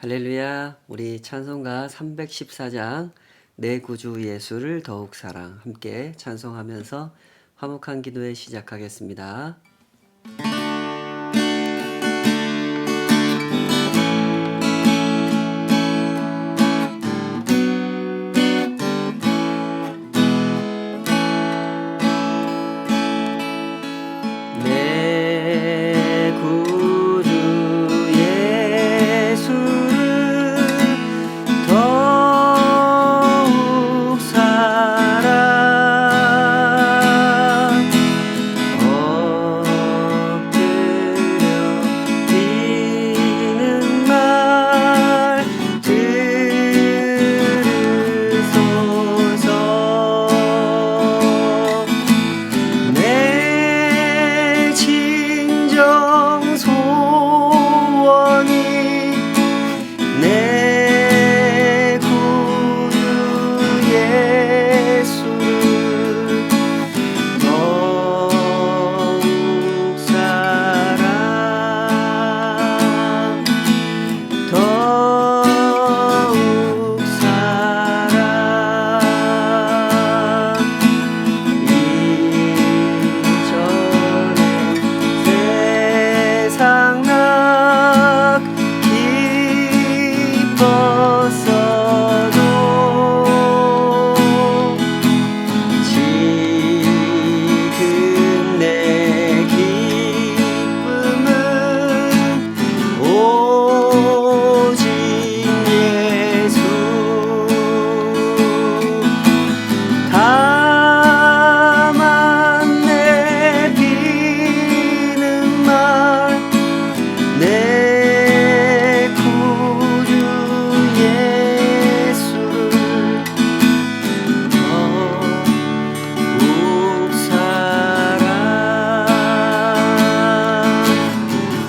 할렐루야. 우리 찬송가 314장 내 구주 예수를 더욱 사랑 함께 찬송하면서 화목한 기도회 시작하겠습니다. 내 구주 예수를 더욱 사랑 엎드려 비는 말 들으소서. 내 진정 소원이 내 구주 예수를 더욱 사랑 더욱 사랑 세상 나 기뻤어도 지금 내 기쁨은 오직 예수. 다만 내 비는 말 내 구주 예수를 더욱 사랑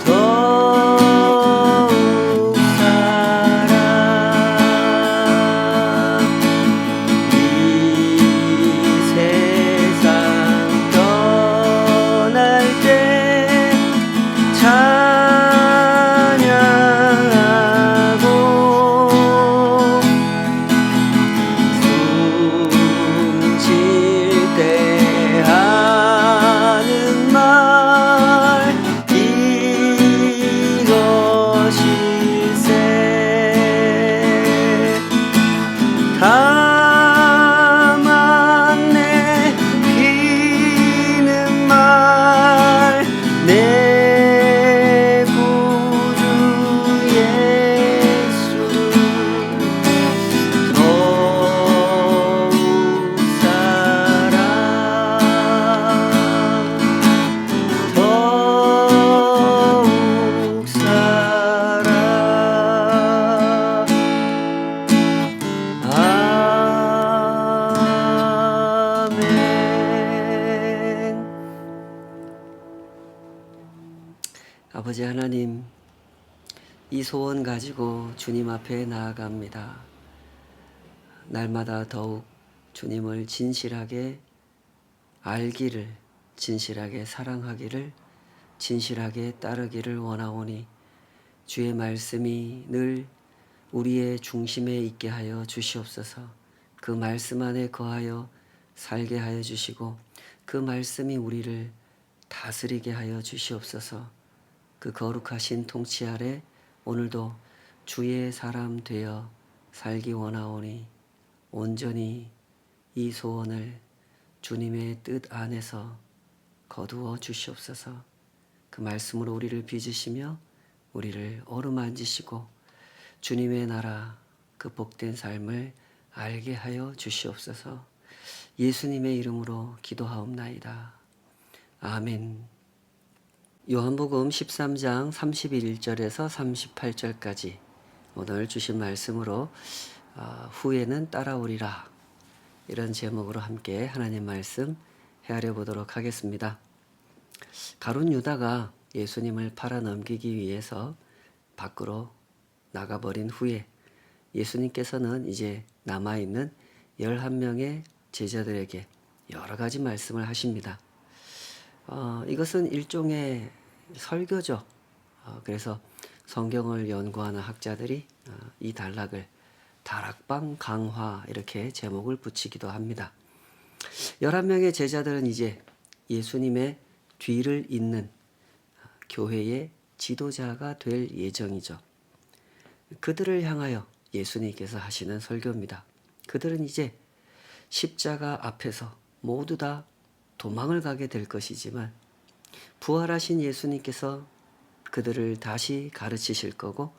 더욱 사랑 이 세상 떠날 때 찬양하고 숨질 때 하는 말 이것일세. 다만 내 비는 말 내 구주 예수를 더욱 사랑 더욱 사랑. 아멘. 아버지 하나님, 이 소원 가지고 주님 앞에 나아갑니다. 날마다 더욱 주님을 진실하게 알기를, 진실하게 사랑하기를, 진실하게 따르기를 원하오니 주의 말씀이 늘 우리의 중심에 있게 하여 주시옵소서. 그 말씀 안에 거하여 살게 하여 주시고 그 말씀이 우리를 다스리게 하여 주시옵소서. 그 거룩하신 통치 아래 오늘도 주의 사람 되어 살기 원하오니 온전히 이 소원을 주님의 뜻 안에서 거두어 주시옵소서. 그 말씀으로 우리를 빚으시며 우리를 어루만지시고 주님의 나라 그 복된 삶을 알게 하여 주시옵소서. 예수님의 이름으로 기도하옵나이다. 아멘. 요한복음 13장 31절에서 38절까지 오늘 주신 말씀으로 후에는 따라오리라, 이런 제목으로 함께 하나님 말씀 헤아려 보도록 하겠습니다. 가룟 유다가 예수님을 팔아 넘기기 위해서 밖으로 나가버린 후에 예수님께서는 이제 남아있는 11명의 제자들에게 여러 가지 말씀을 하십니다. 이것은 일종의 설교죠. 그래서 성경을 연구하는 학자들이 이 단락을 다락방 강화 이렇게 제목을 붙이기도 합니다. 11명의 제자들은 이제 예수님의 뒤를 잇는 교회의 지도자가 될 예정이죠. 그들을 향하여 예수님께서 하시는 설교입니다. 그들은 이제 십자가 앞에서 모두 다 도망을 가게 될 것이지만 부활하신 예수님께서 그들을 다시 가르치실 거고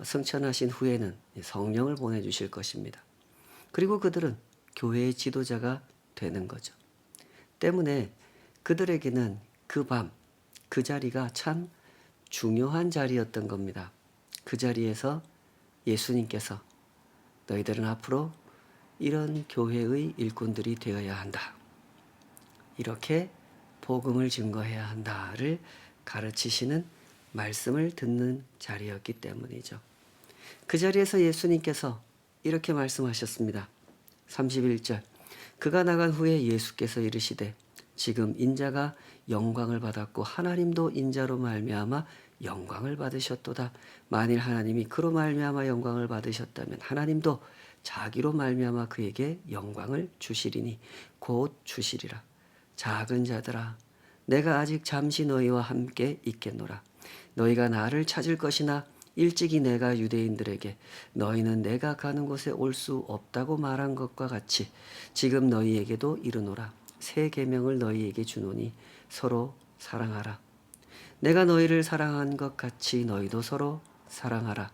승천하신 후에는 성령을 보내주실 것입니다. 그리고 그들은 교회의 지도자가 되는 거죠. 때문에 그들에게는 그 밤, 그 자리가 참 중요한 자리였던 겁니다. 그 자리에서 예수님께서 너희들은 앞으로 이런 교회의 일꾼들이 되어야 한다. 이렇게 복음을 증거해야 한다를 가르치시는 말씀을 듣는 자리였기 때문이죠. 그 자리에서 예수님께서 이렇게 말씀하셨습니다. 31절 그가 나간 후에 예수께서 이르시되 지금 인자가 영광을 받았고 하나님도 인자로 말미암아 영광을 받으셨도다. 만일 하나님이 그로 말미암아 영광을 받으셨다면 하나님도 자기로 말미암아 그에게 영광을 주시리니 곧 주시리라. 작은 자들아 내가 아직 잠시 너희와 함께 있겠노라. 너희가 나를 찾을 것이나 일찍이 내가 유대인들에게 너희는 내가 가는 곳에 올 수 없다고 말한 것과 같이 지금 너희에게도 이르노라. 새 계명을 너희에게 주노니 서로 사랑하라. 내가 너희를 사랑한 것 같이 너희도 서로 사랑하라.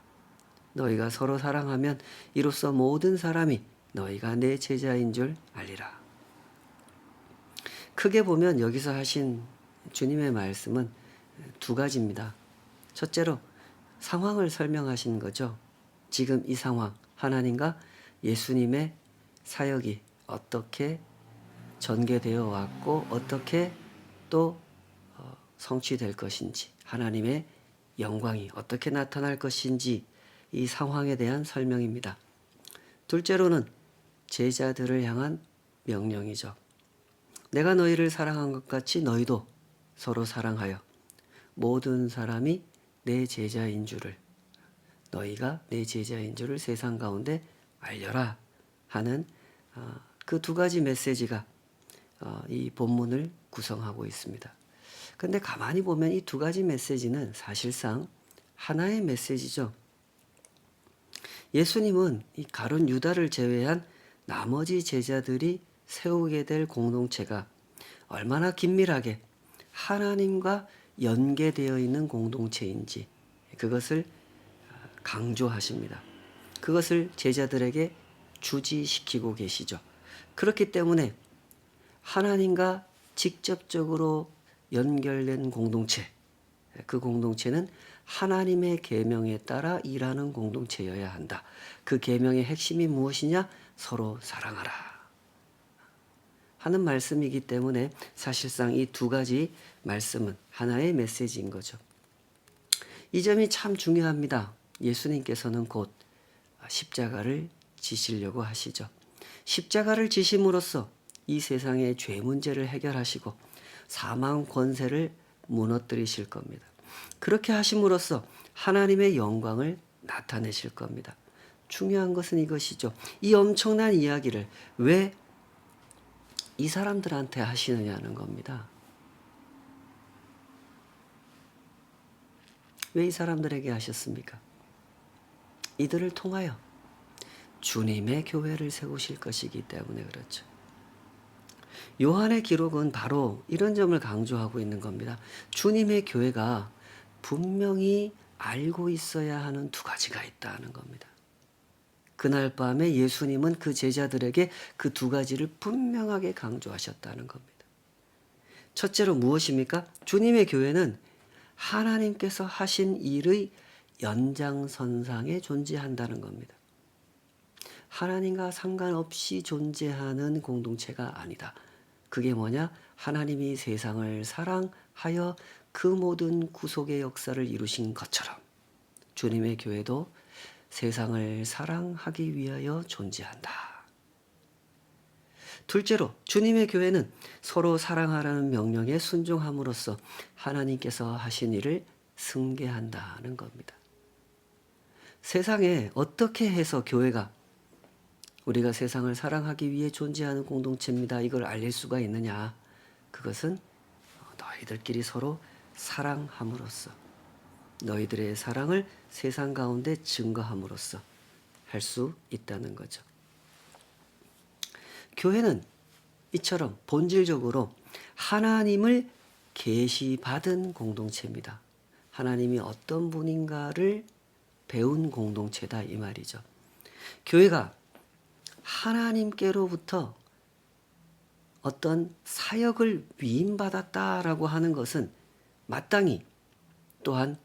너희가 서로 사랑하면 이로써 모든 사람이 너희가 내 제자인 줄 알리라. 크게 보면 여기서 하신 주님의 말씀은 두 가지입니다. 첫째로 상황을 설명하신 거죠. 지금 이 상황, 하나님과 예수님의 사역이 어떻게 전개되어 왔고 어떻게 또 성취될 것인지, 하나님의 영광이 어떻게 나타날 것인지 이 상황에 대한 설명입니다. 둘째로는 제자들을 향한 명령이죠. 내가 너희를 사랑한 것 같이 너희도 서로 사랑하여 모든 사람이 내 제자인 줄을, 너희가 내 제자인 줄을 세상 가운데 알려라 하는 그 두 가지 메시지가 이 본문을 구성하고 있습니다. 그런데 가만히 보면 이 두 가지 메시지는 사실상 하나의 메시지죠. 예수님은 이 가룟 유다를 제외한 나머지 제자들이 세우게 될 공동체가 얼마나 긴밀하게 하나님과 연계되어 있는 공동체인지 그것을 강조하십니다. 그것을 제자들에게 주지시키고 계시죠. 그렇기 때문에 하나님과 직접적으로 연결된 공동체, 그 공동체는 하나님의 계명에 따라 일하는 공동체여야 한다. 그 계명의 핵심이 무엇이냐? 서로 사랑하라 하는 말씀이기 때문에 사실상 이 두 가지 말씀은 하나의 메시지인 거죠. 이 점이 참 중요합니다. 예수님께서는 곧 십자가를 지시려고 하시죠. 십자가를 지심으로써 이 세상의 죄 문제를 해결하시고 사망 권세를 무너뜨리실 겁니다. 그렇게 하심으로써 하나님의 영광을 나타내실 겁니다. 중요한 것은 이것이죠. 이 엄청난 이야기를 왜 이 사람들한테 하시느냐는 겁니다. 왜 이 사람들에게 하셨습니까? 이들을 통하여 주님의 교회를 세우실 것이기 때문에 그렇죠. 요한의 기록은 바로 이런 점을 강조하고 있는 겁니다. 주님의 교회가 분명히 알고 있어야 하는 두 가지가 있다는 겁니다. 그날 밤에 예수님은 그 제자들에게 그 두 가지를 분명하게 강조하셨다는 겁니다. 첫째로 무엇입니까? 주님의 교회는 하나님께서 하신 일의 연장선상에 존재한다는 겁니다. 하나님과 상관없이 존재하는 공동체가 아니다. 그게 뭐냐? 하나님이 세상을 사랑하여 그 모든 구속의 역사를 이루신 것처럼 주님의 교회도 세상을 사랑하기 위하여 존재한다. 둘째로 주님의 교회는 서로 사랑하라는 명령에 순종함으로써 하나님께서 하신 일을 승계한다는 겁니다. 세상에 어떻게 해서 교회가 우리가 세상을 사랑하기 위해 존재하는 공동체입니다, 이걸 알릴 수가 있느냐? 그것은 너희들끼리 서로 사랑함으로써, 너희들의 사랑을 세상 가운데 증거함으로써 할 수 있다는 거죠. 교회는 이처럼 본질적으로 하나님을 계시받은 공동체입니다. 하나님이 어떤 분인가를 배운 공동체다, 이 말이죠. 교회가 하나님께로부터 어떤 사역을 위임받았다라고 하는 것은 마땅히 또한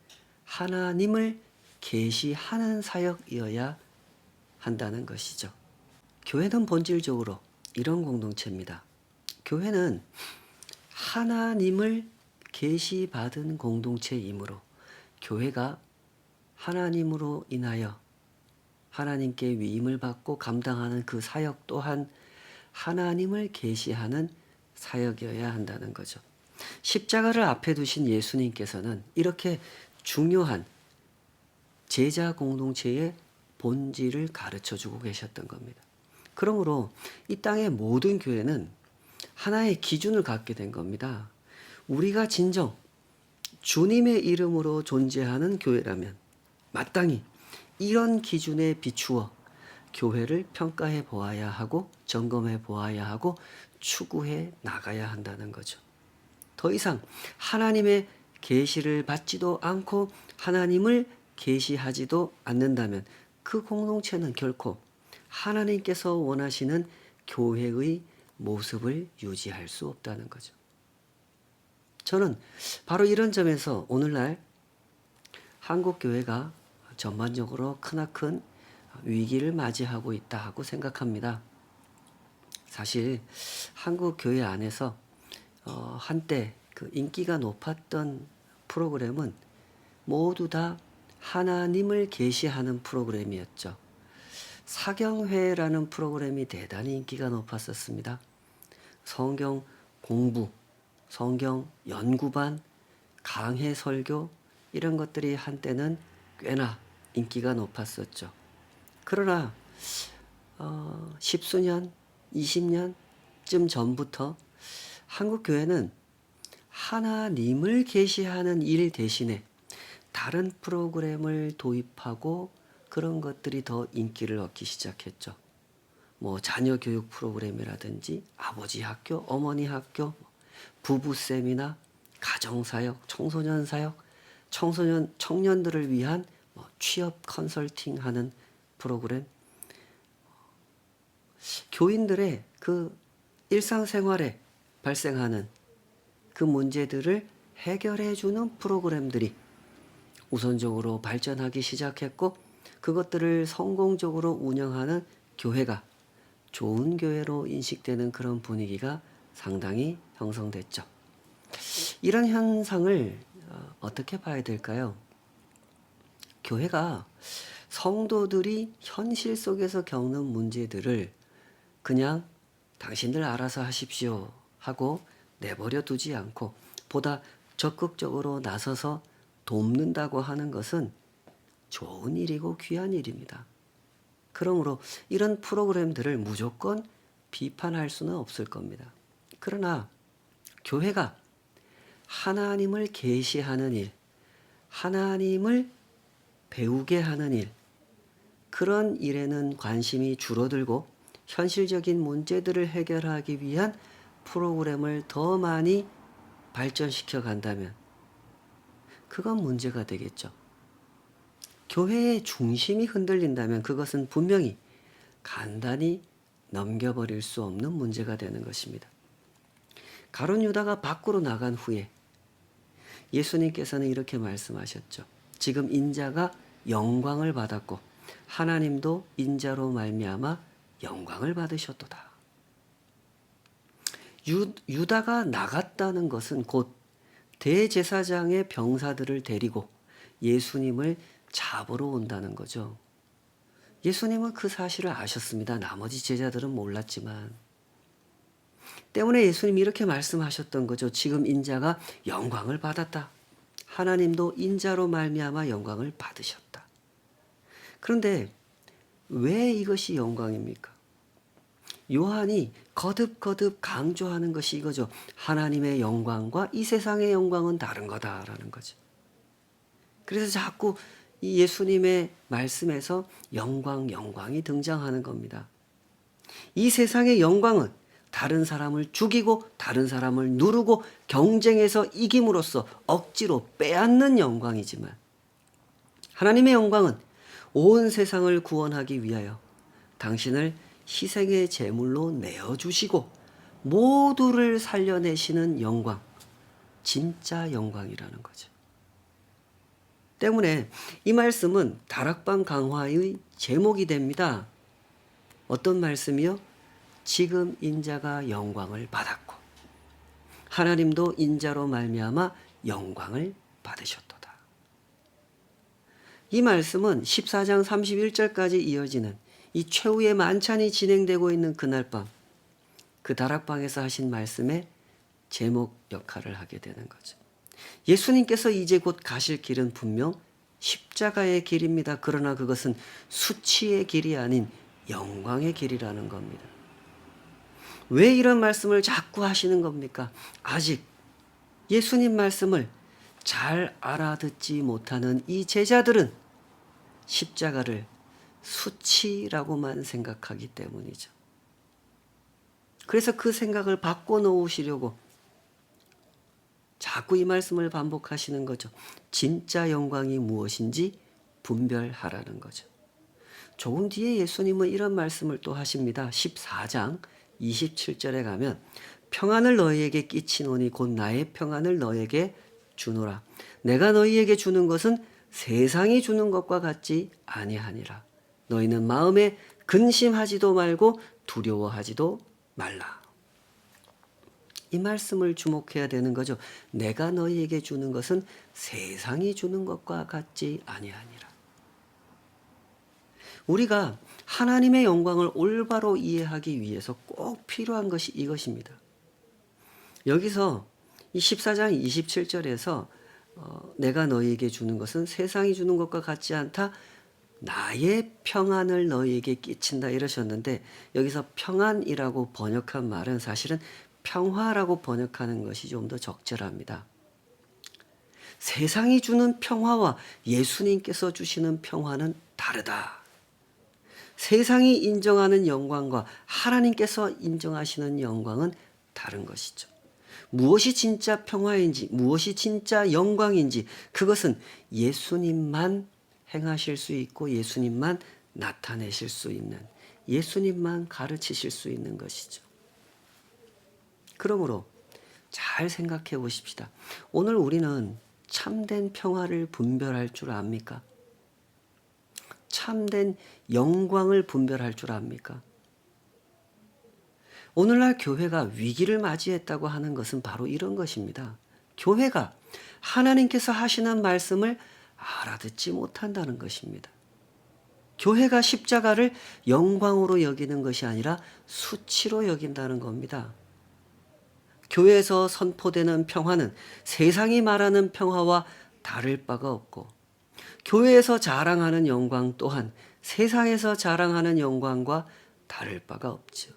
하나님을 계시하는 사역이어야 한다는 것이죠. 교회는 본질적으로 이런 공동체입니다. 교회는 하나님을 계시받은 공동체이므로 교회가 하나님으로 인하여 하나님께 위임을 받고 감당하는 그 사역 또한 하나님을 계시하는 사역이어야 한다는 거죠. 십자가를 앞에 두신 예수님께서는 이렇게 중요한 제자 공동체의 본질을 가르쳐주고 계셨던 겁니다. 그러므로 이 땅의 모든 교회는 하나의 기준을 갖게 된 겁니다. 우리가 진정 주님의 이름으로 존재하는 교회라면 마땅히 이런 기준에 비추어 교회를 평가해 보아야 하고 점검해 보아야 하고 추구해 나가야 한다는 거죠. 더 이상 하나님의 계시를 받지도 않고 하나님을 계시하지도 않는다면 그 공동체는 결코 하나님께서 원하시는 교회의 모습을 유지할 수 없다는 거죠. 저는 바로 이런 점에서 오늘날 한국 교회가 전반적으로 크나큰 위기를 맞이하고 있다 하고 생각합니다. 사실 한국 교회 안에서 한때 그 인기가 높았던 프로그램은 모두 다 하나님을 계시하는 프로그램이었죠. 사경회라는 프로그램이 대단히 인기가 높았었습니다. 성경 공부, 성경 연구반, 강해 설교 이런 것들이 한때는 꽤나 인기가 높았었죠. 그러나 10수년, 20년쯤 전부터 한국 교회는 하나님을 계시하는 일 대신에 다른 프로그램을 도입하고 그런 것들이 더 인기를 얻기 시작했죠. 뭐 자녀 교육 프로그램이라든지 아버지 학교, 어머니 학교, 부부 세미나, 가정 사역, 청소년 사역, 청년들을 위한 취업 컨설팅 하는 프로그램, 교인들의 그 일상생활에 발생하는 그 문제들을 해결해 주는 프로그램들이 우선적으로 발전하기 시작했고 그것들을 성공적으로 운영하는 교회가 좋은 교회로 인식되는 그런 분위기가 상당히 형성됐죠. 이런 현상을 어떻게 봐야 될까요? 교회가 성도들이 현실 속에서 겪는 문제들을 그냥 당신들 알아서 하십시오 하고 내버려 두지 않고 보다 적극적으로 나서서 돕는다고 하는 것은 좋은 일이고 귀한 일입니다. 그러므로 이런 프로그램들을 무조건 비판할 수는 없을 겁니다. 그러나 교회가 하나님을 계시하는 일, 하나님을 배우게 하는 일, 그런 일에는 관심이 줄어들고 현실적인 문제들을 해결하기 위한 프로그램을 더 많이 발전시켜 간다면 그건 문제가 되겠죠. 교회의 중심이 흔들린다면 그것은 분명히 간단히 넘겨버릴 수 없는 문제가 되는 것입니다. 가룟 유다가 밖으로 나간 후에 예수님께서는 이렇게 말씀하셨죠. 지금 인자가 영광을 받았고 하나님도 인자로 말미암아 영광을 받으셨도다. 유다가 나갔다는 것은 곧 대제사장의 병사들을 데리고 예수님을 잡으러 온다는 거죠. 예수님은 그 사실을 아셨습니다. 나머지 제자들은 몰랐지만. 때문에 예수님이 이렇게 말씀하셨던 거죠. 지금 인자가 영광을 받았다. 하나님도 인자로 말미암아 영광을 받으셨다. 그런데 왜 이것이 영광입니까? 요한이 거듭거듭 강조하는 것이 이거죠. 하나님의 영광과 이 세상의 영광은 다른 거다라는 거죠. 그래서 자꾸 이 예수님의 말씀에서 영광이 등장하는 겁니다. 이 세상의 영광은 다른 사람을 죽이고 다른 사람을 누르고 경쟁해서 이김으로써 억지로 빼앗는 영광이지만, 하나님의 영광은 온 세상을 구원하기 위하여 당신을 희생의 제물로 내어주시고 모두를 살려내시는 영광, 진짜 영광이라는 거죠. 때문에 이 말씀은 다락방 강화의 제목이 됩니다. 어떤 말씀이요? 지금 인자가 영광을 받았고 하나님도 인자로 말미암아 영광을 받으셨도다. 이 말씀은 14장 31절까지 이어지는 이 최후의 만찬이 진행되고 있는 그날 밤, 그 다락방에서 하신 말씀의 제목 역할을 하게 되는 거죠. 예수님께서 이제 곧 가실 길은 분명 십자가의 길입니다. 그러나 그것은 수치의 길이 아닌 영광의 길이라는 겁니다. 왜 이런 말씀을 자꾸 하시는 겁니까? 아직 예수님 말씀을 잘 알아듣지 못하는 이 제자들은 십자가를 수치라고만 생각하기 때문이죠. 그래서 그 생각을 바꿔놓으시려고 자꾸 이 말씀을 반복하시는 거죠. 진짜 영광이 무엇인지 분별하라는 거죠. 조금 뒤에 예수님은 이런 말씀을 또 하십니다. 14장 27절에 가면 평안을 너희에게 끼치노니 곧 나의 평안을 너희에게 주노라. 내가 너희에게 주는 것은 세상이 주는 것과 같지 아니하니라. 너희는 마음에 근심하지도 말고 두려워하지도 말라. 이 말씀을 주목해야 되는 거죠. 내가 너희에게 주는 것은 세상이 주는 것과 같지 아니하니라. 우리가 하나님의 영광을 올바로 이해하기 위해서 꼭 필요한 것이 이것입니다. 여기서 이 14장 27절에서 내가 너희에게 주는 것은 세상이 주는 것과 같지 않다. 나의 평안을 너희에게 끼친다 이러셨는데, 여기서 평안이라고 번역한 말은 사실은 평화라고 번역하는 것이 좀 더 적절합니다. 세상이 주는 평화와 예수님께서 주시는 평화는 다르다. 세상이 인정하는 영광과 하나님께서 인정하시는 영광은 다른 것이죠. 무엇이 진짜 평화인지, 무엇이 진짜 영광인지, 그것은 예수님만 행하실 수 있고 예수님만 나타내실 수 있는, 예수님만 가르치실 수 있는 것이죠. 그러므로 잘 생각해 보십시다. 오늘 우리는 참된 평화를 분별할 줄 압니까? 참된 영광을 분별할 줄 압니까? 오늘날 교회가 위기를 맞이했다고 하는 것은 바로 이런 것입니다. 교회가 하나님께서 하시는 말씀을 알아듣지 못한다는 것입니다. 교회가 십자가를 영광으로 여기는 것이 아니라 수치로 여긴다는 겁니다. 교회에서 선포되는 평화는 세상이 말하는 평화와 다를 바가 없고, 교회에서 자랑하는 영광 또한 세상에서 자랑하는 영광과 다를 바가 없죠.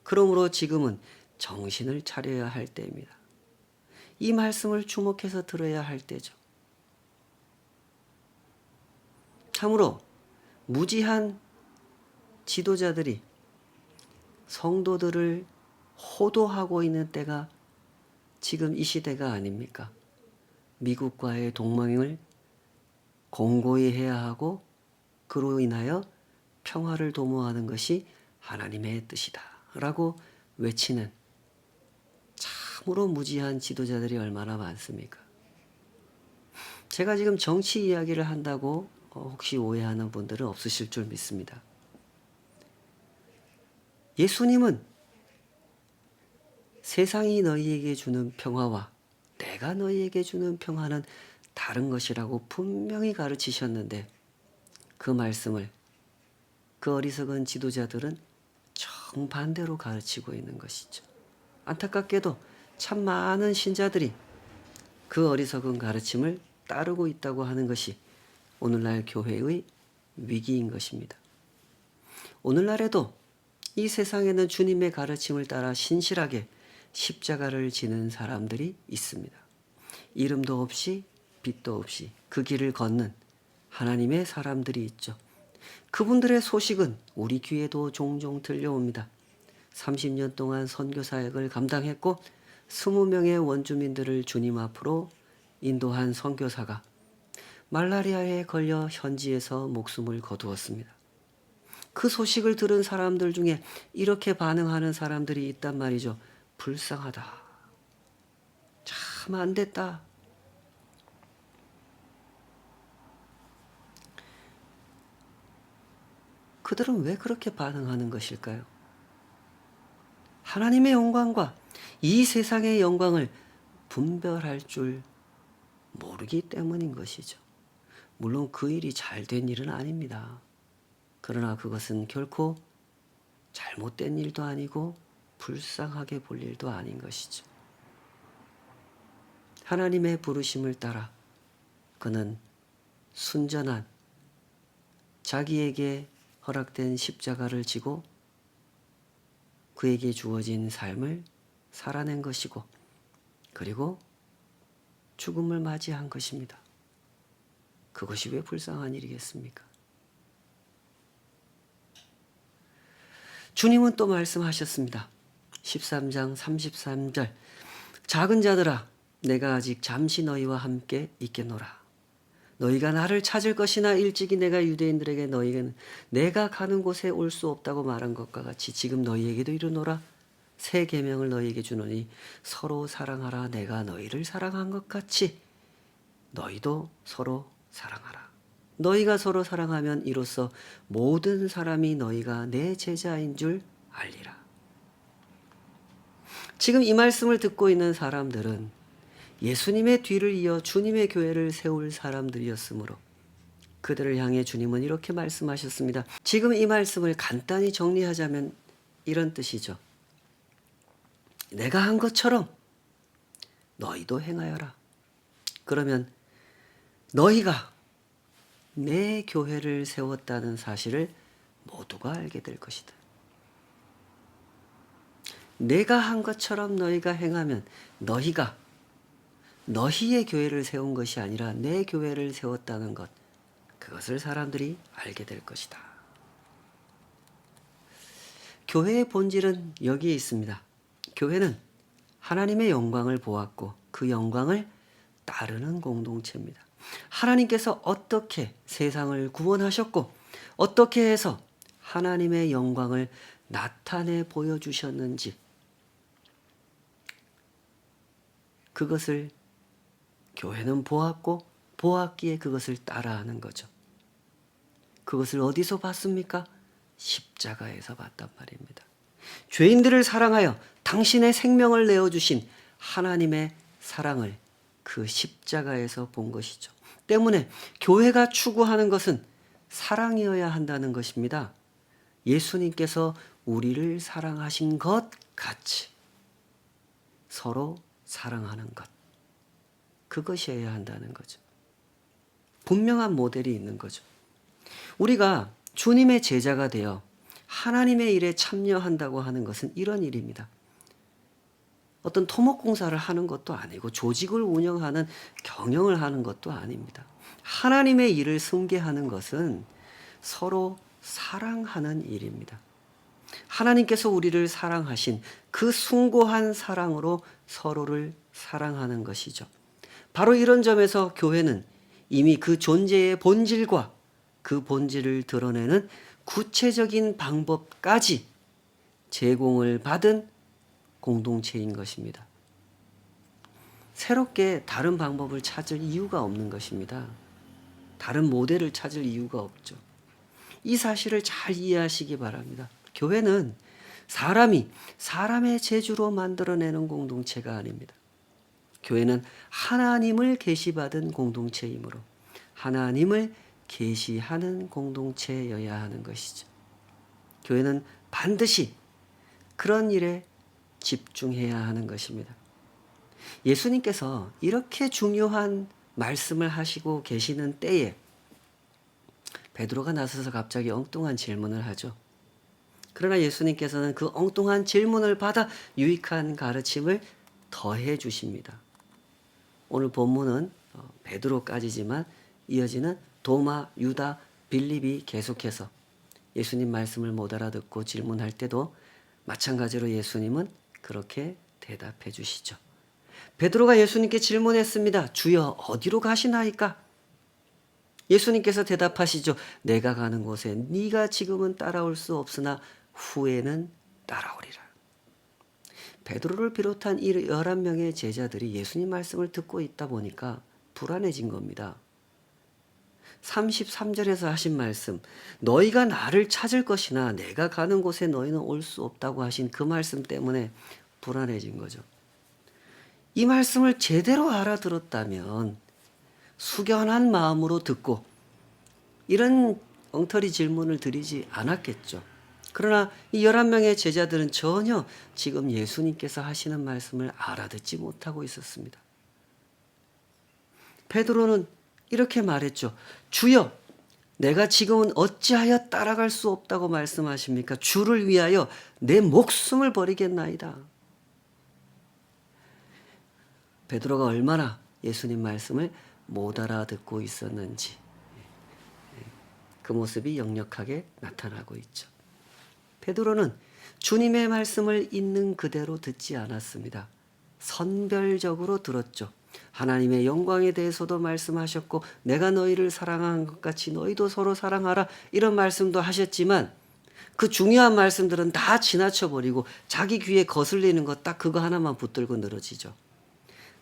그러므로 지금은 정신을 차려야 할 때입니다. 이 말씀을 주목해서 들어야 할 때죠. 참으로 무지한 지도자들이 성도들을 호도하고 있는 때가 지금 이 시대가 아닙니까? 미국과의 동맹을 공고히 해야 하고 그로 인하여 평화를 도모하는 것이 하나님의 뜻이다 라고 외치는 참으로 무지한 지도자들이 얼마나 많습니까? 제가 지금 정치 이야기를 한다고 혹시 오해하는 분들은 없으실 줄 믿습니다. 예수님은 세상이 너희에게 주는 평화와 내가 너희에게 주는 평화는 다른 것이라고 분명히 가르치셨는데, 그 말씀을 그 어리석은 지도자들은 정반대로 가르치고 있는 것이죠. 안타깝게도 참 많은 신자들이 그 어리석은 가르침을 따르고 있다고 하는 것이 오늘날 교회의 위기인 것입니다. 오늘날에도 이 세상에는 주님의 가르침을 따라 신실하게 십자가를 지는 사람들이 있습니다. 이름도 없이 빛도 없이 그 길을 걷는 하나님의 사람들이 있죠. 그분들의 소식은 우리 귀에도 종종 들려옵니다. 30년 동안 선교 사역을 감당했고 20명의 원주민들을 주님 앞으로 인도한 선교사가 말라리아에 걸려 현지에서 목숨을 거두었습니다. 그 소식을 들은 사람들 중에 이렇게 반응하는 사람들이 있단 말이죠. 불쌍하다. 참 안 됐다. 그들은 왜 그렇게 반응하는 것일까요? 하나님의 영광과 이 세상의 영광을 분별할 줄 모르기 때문인 것이죠. 물론 그 일이 잘 된 일은 아닙니다. 그러나 그것은 결코 잘못된 일도 아니고 불쌍하게 볼 일도 아닌 것이죠. 하나님의 부르심을 따라 그는 순전한 자기에게 허락된 십자가를 지고 그에게 주어진 삶을 살아낸 것이고 그리고 죽음을 맞이한 것입니다. 그것이 왜 불쌍한 일이겠습니까? 주님은 또 말씀하셨습니다. 13장 33절 작은 자들아 내가 아직 잠시 너희와 함께 있겠노라. 너희가 나를 찾을 것이나 일찍이 내가 유대인들에게 너희는 내가 가는 곳에 올 수 없다고 말한 것과 같이 지금 너희에게도 이르노라. 새 계명을 너희에게 주노니 서로 사랑하라. 내가 너희를 사랑한 것 같이 너희도 서로 사랑하라. 너희가 서로 사랑하면 이로써 모든 사람이 너희가 내 제자인 줄 알리라. 지금 이 말씀을 듣고 있는 사람들은 예수님의 뒤를 이어 주님의 교회를 세울 사람들이었으므로 그들을 향해 주님은 이렇게 말씀하셨습니다. 지금 이 말씀을 간단히 정리하자면 이런 뜻이죠. 내가 한 것처럼 너희도 행하여라. 그러면 너희가 내 교회를 세웠다는 사실을 모두가 알게 될 것이다. 내가 한 것처럼 너희가 행하면 너희가 너희의 교회를 세운 것이 아니라 내 교회를 세웠다는 것, 그것을 사람들이 알게 될 것이다. 교회의 본질은 여기에 있습니다. 교회는 하나님의 영광을 보았고 그 영광을 따르는 공동체입니다. 하나님께서 어떻게 세상을 구원하셨고 어떻게 해서 하나님의 영광을 나타내 보여주셨는지 그것을 교회는 보았고 보았기에 그것을 따라하는 거죠. 그것을 어디서 봤습니까? 십자가에서 봤단 말입니다. 죄인들을 사랑하여 당신의 생명을 내어주신 하나님의 사랑을 그 십자가에서 본 것이죠. 때문에 교회가 추구하는 것은 사랑이어야 한다는 것입니다. 예수님께서 우리를 사랑하신 것 같이 서로 사랑하는 것. 그것이어야 한다는 거죠. 분명한 모델이 있는 거죠. 우리가 주님의 제자가 되어 하나님의 일에 참여한다고 하는 것은 이런 일입니다. 어떤 토목공사를 하는 것도 아니고 조직을 운영하는 경영을 하는 것도 아닙니다. 하나님의 일을 승계하는 것은 서로 사랑하는 일입니다. 하나님께서 우리를 사랑하신 그 숭고한 사랑으로 서로를 사랑하는 것이죠. 바로 이런 점에서 교회는 이미 그 존재의 본질과 그 본질을 드러내는 구체적인 방법까지 제공을 받은 공동체인 것입니다. 새롭게 다른 방법을 찾을 이유가 없는 것입니다. 다른 모델을 찾을 이유가 없죠. 이 사실을 잘 이해하시기 바랍니다. 교회는 사람이 사람의 재주로 만들어내는 공동체가 아닙니다. 교회는 하나님을 계시받은 공동체이므로 하나님을 계시하는 공동체여야 하는 것이죠. 교회는 반드시 그런 일에 집중해야 하는 것입니다. 예수님께서 이렇게 중요한 말씀을 하시고 계시는 때에 베드로가 나서서 갑자기 엉뚱한 질문을 하죠. 그러나 예수님께서는 그 엉뚱한 질문을 받아 유익한 가르침을 더해 주십니다. 오늘 본문은 베드로까지지만 이어지는 도마, 유다, 빌립이 계속해서 예수님 말씀을 못 알아듣고 질문할 때도 마찬가지로 예수님은 그렇게 대답해 주시죠. 베드로가 예수님께 질문했습니다. 주여, 어디로 가시나이까? 예수님께서 대답하시죠. 내가 가는 곳에 네가 지금은 따라올 수 없으나 후에는 따라오리라. 베드로를 비롯한 이 11명의 제자들이 예수님 말씀을 듣고 있다 보니까 불안해진 겁니다. 33절에서 하신 말씀, 너희가 나를 찾을 것이나 내가 가는 곳에 너희는 올 수 없다고 하신 그 말씀 때문에 불안해진 거죠. 이 말씀을 제대로 알아들었다면 숙연한 마음으로 듣고 이런 엉터리 질문을 드리지 않았겠죠. 그러나 이 11명의 제자들은 전혀 지금 예수님께서 하시는 말씀을 알아듣지 못하고 있었습니다. 베드로는 이렇게 말했죠. 주여, 내가 지금은 어찌하여 따라갈 수 없다고 말씀하십니까? 주를 위하여 내 목숨을 버리겠나이다. 베드로가 얼마나 예수님 말씀을 못 알아듣고 있었는지 그 모습이 역력하게 나타나고 있죠. 베드로는 주님의 말씀을 있는 그대로 듣지 않았습니다. 선별적으로 들었죠. 하나님의 영광에 대해서도 말씀하셨고 내가 너희를 사랑한 것 같이 너희도 서로 사랑하라 이런 말씀도 하셨지만 그 중요한 말씀들은 다 지나쳐버리고 자기 귀에 거슬리는 것 딱 그거 하나만 붙들고 늘어지죠.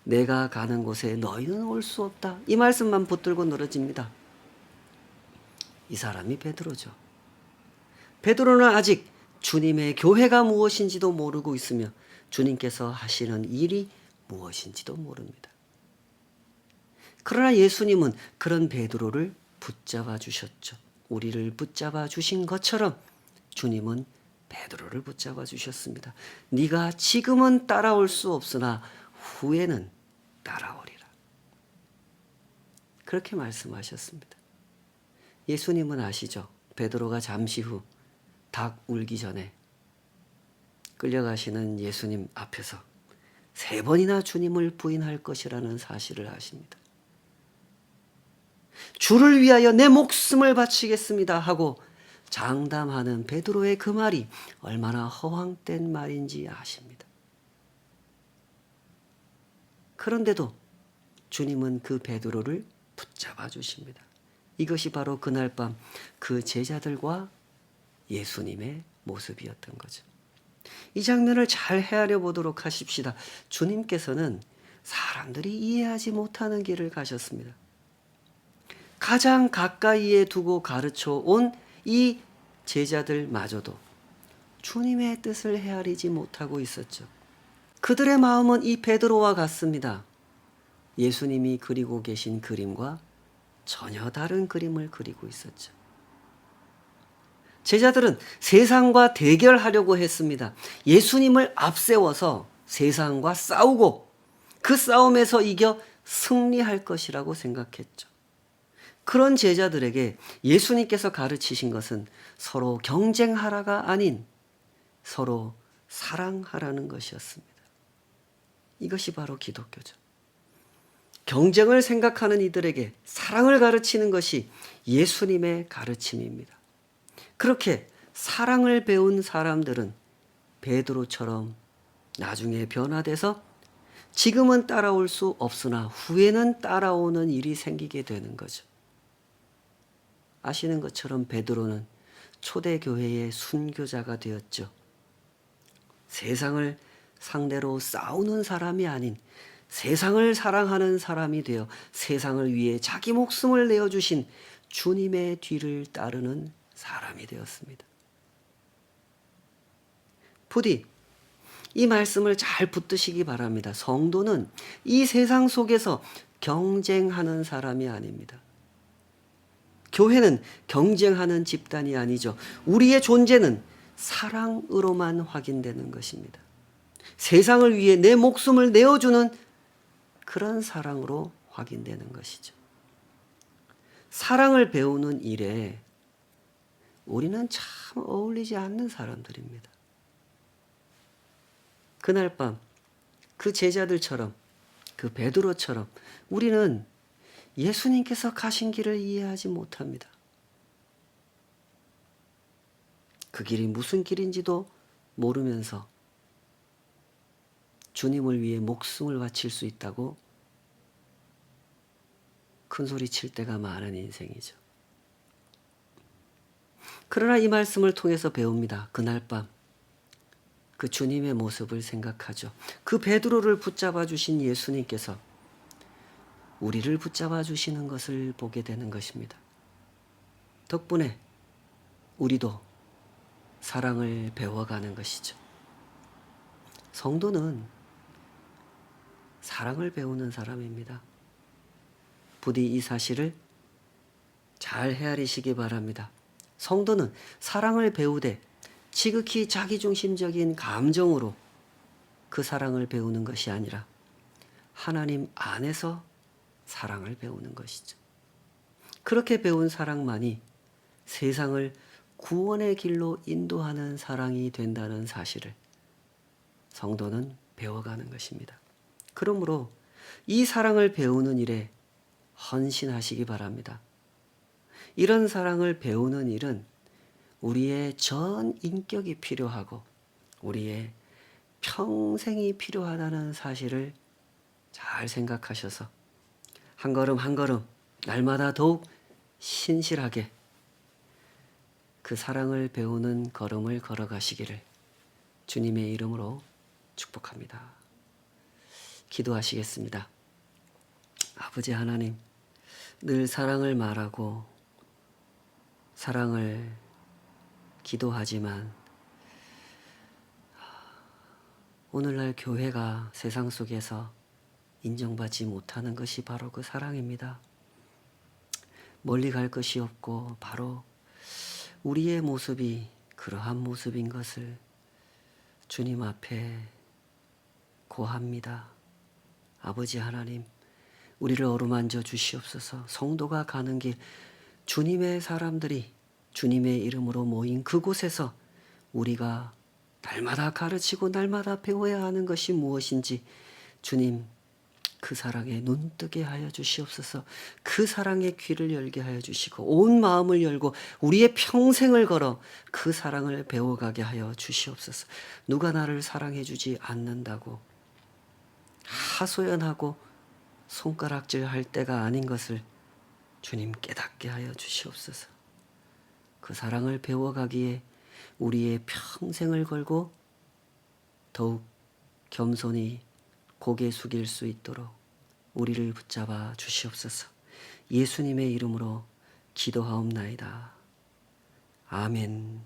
내가 가는 곳에 너희는 올 수 없다. 이 말씀만 붙들고 늘어집니다. 이 사람이 베드로죠. 베드로는 아직 주님의 교회가 무엇인지도 모르고 있으며 주님께서 하시는 일이 무엇인지도 모릅니다. 그러나 예수님은 그런 베드로를 붙잡아 주셨죠. 우리를 붙잡아 주신 것처럼 주님은 베드로를 붙잡아 주셨습니다. 네가 지금은 따라올 수 없으나 후에는 따라오리라. 그렇게 말씀하셨습니다. 예수님은 아시죠? 베드로가 잠시 후 닭 울기 전에 끌려가시는 예수님 앞에서 3번이나 주님을 부인할 것이라는 사실을 아십니다. 주를 위하여 내 목숨을 바치겠습니다 하고 장담하는 베드로의 그 말이 얼마나 허황된 말인지 아십니다. 그런데도 주님은 그 베드로를 붙잡아 주십니다. 이것이 바로 그날 밤 그 제자들과 예수님의 모습이었던 거죠. 이 장면을 잘 헤아려 보도록 하십시다. 주님께서는 사람들이 이해하지 못하는 길을 가셨습니다. 가장 가까이에 두고 가르쳐 온 이 제자들마저도 주님의 뜻을 헤아리지 못하고 있었죠. 그들의 마음은 이 베드로와 같습니다. 예수님이 그리고 계신 그림과 전혀 다른 그림을 그리고 있었죠. 제자들은 세상과 대결하려고 했습니다. 예수님을 앞세워서 세상과 싸우고 그 싸움에서 이겨 승리할 것이라고 생각했죠. 그런 제자들에게 예수님께서 가르치신 것은 서로 경쟁하라가 아닌 서로 사랑하라는 것이었습니다. 이것이 바로 기독교죠. 경쟁을 생각하는 이들에게 사랑을 가르치는 것이 예수님의 가르침입니다. 그렇게 사랑을 배운 사람들은 베드로처럼 나중에 변화돼서 지금은 따라올 수 없으나 후에는 따라오는 일이 생기게 되는 거죠. 아시는 것처럼 베드로는 초대교회의 순교자가 되었죠. 세상을 상대로 싸우는 사람이 아닌 세상을 사랑하는 사람이 되어 세상을 위해 자기 목숨을 내어주신 주님의 뒤를 따르는 사람이 되었습니다. 부디 이 말씀을 잘 붙드시기 바랍니다. 성도는 이 세상 속에서 경쟁하는 사람이 아닙니다. 교회는 경쟁하는 집단이 아니죠. 우리의 존재는 사랑으로만 확인되는 것입니다. 세상을 위해 내 목숨을 내어주는 그런 사랑으로 확인되는 것이죠. 사랑을 배우는 일에 우리는 참 어울리지 않는 사람들입니다. 그날 밤 그 제자들처럼, 그 베드로처럼 우리는 예수님께서 가신 길을 이해하지 못합니다. 그 길이 무슨 길인지도 모르면서 주님을 위해 목숨을 바칠 수 있다고 큰 소리 칠 때가 많은 인생이죠. 그러나 이 말씀을 통해서 배웁니다. 그날 밤 그 주님의 모습을 생각하죠. 그 베드로를 붙잡아 주신 예수님께서 우리를 붙잡아 주시는 것을 보게 되는 것입니다. 덕분에 우리도 사랑을 배워가는 것이죠. 성도는 사랑을 배우는 사람입니다. 부디 이 사실을 잘 헤아리시기 바랍니다. 성도는 사랑을 배우되 지극히 자기중심적인 감정으로 그 사랑을 배우는 것이 아니라 하나님 안에서 사랑을 배우는 것이죠. 그렇게 배운 사랑만이 세상을 구원의 길로 인도하는 사랑이 된다는 사실을 성도는 배워가는 것입니다. 그러므로 이 사랑을 배우는 일에 헌신하시기 바랍니다. 이런 사랑을 배우는 일은 우리의 전 인격이 필요하고 우리의 평생이 필요하다는 사실을 잘 생각하셔서 한 걸음 한 걸음 날마다 더욱 신실하게 그 사랑을 배우는 걸음을 걸어가시기를 주님의 이름으로 축복합니다. 기도하시겠습니다. 아버지 하나님, 늘 사랑을 말하고 사랑을 기도하지만 오늘날 교회가 세상 속에서 인정받지 못하는 것이 바로 그 사랑입니다. 멀리 갈 것이 없고 바로 우리의 모습이 그러한 모습인 것을 주님 앞에 고합니다. 아버지 하나님, 우리를 어루만져 주시옵소서. 성도가 가는 길, 주님의 사람들이 주님의 이름으로 모인 그곳에서 우리가 날마다 가르치고 날마다 배워야 하는 것이 무엇인지 주님 그 사랑에 눈뜨게 하여 주시옵소서. 그 사랑의 귀를 열게 하여 주시고 온 마음을 열고 우리의 평생을 걸어 그 사랑을 배워가게 하여 주시옵소서. 누가 나를 사랑해 주지 않는다고 하소연하고 손가락질 할 때가 아닌 것을 주님 깨닫게 하여 주시옵소서. 그 사랑을 배워가기에 우리의 평생을 걸고 더욱 겸손히 고개 숙일 수 있도록 우리를 붙잡아 주시옵소서. 예수님의 이름으로 기도하옵나이다. 아멘.